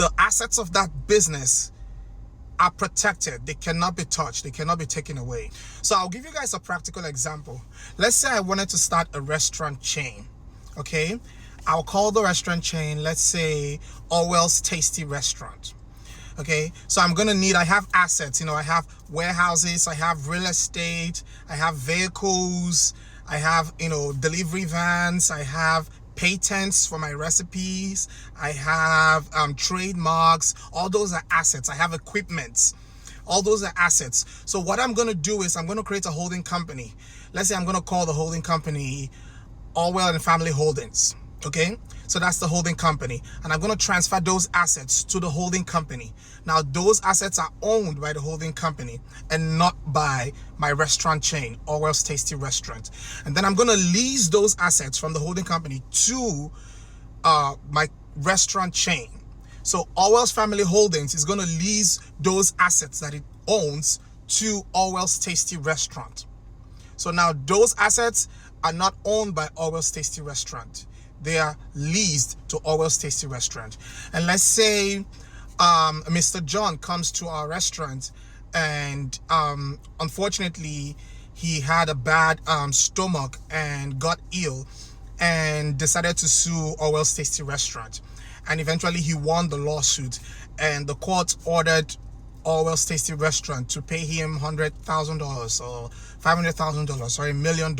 the assets of that business are protected. They cannot be touched. They cannot be taken away. So I'll give you guys a practical example. Let's say I wanted to start a restaurant chain. Okay, I'll call the restaurant chain, let's say Orwell's Tasty Restaurant. Okay, so I'm gonna need, I have assets, I have warehouses, I have real estate, I have vehicles, I have, delivery vans, I have patents for my recipes, I have trademarks. All those are assets. I have equipment. All those are assets. So what I'm gonna do is I'm gonna create a holding company. Let's say I'm gonna call the holding company Orwell and Family Holdings. Okay, so that's the holding company, and I'm going to transfer those assets to the holding company. Now those assets are owned by the holding company and not by my restaurant chain, Orwell's Tasty Restaurant. And then I'm going to lease those assets from the holding company to my restaurant chain. So Orwell's Family Holdings is going to lease those assets that it owns to Orwell's Tasty Restaurant. So now those assets are not owned by Orwell's Tasty Restaurant. They are leased to Orwell's Tasty Restaurant. And let's say Mr. John comes to our restaurant and unfortunately he had a bad stomach and got ill and decided to sue Orwell's Tasty Restaurant. And eventually he won the lawsuit, and the court ordered Orwell's Tasty Restaurant to pay him $100,000 or $500,000 or $1 million.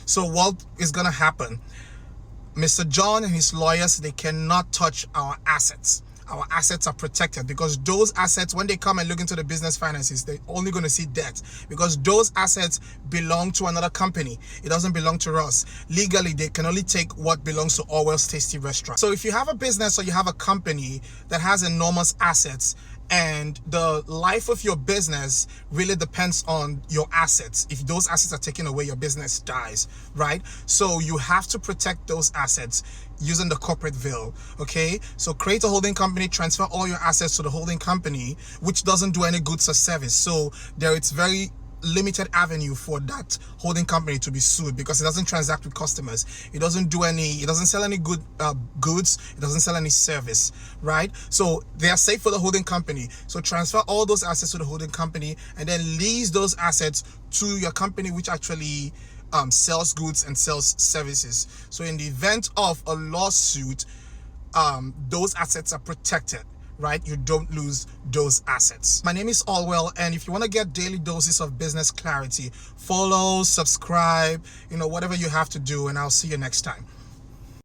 So what is going to happen? Mr. John and his lawyers, they cannot touch our assets. Our assets are protected because those assets, when they come and look into the business finances, they're only going to see debt because those assets belong to another company. It doesn't belong to us. Legally, they can only take what belongs to Orwell's Tasty Restaurant. So if you have a business or you have a company that has enormous assets, and the life of your business really depends on your assets. If those assets are taken away, your business dies, right? So you have to protect those assets using the corporate veil, okay? So create a holding company, transfer all your assets to the holding company, which doesn't do any goods or service. So there it's very limited avenue for that holding company to be sued because it doesn't transact with customers. It doesn't sell any goods. It doesn't sell any service, right? So they are safe for the holding company. So transfer all those assets to the holding company and then lease those assets to your company, which actually sells goods and sells services. So in the event of a lawsuit, those assets are protected, right? You don't lose those assets. My name is Orwell, and if you want to get daily doses of business clarity, follow, subscribe, whatever you have to do, and I'll see you next time.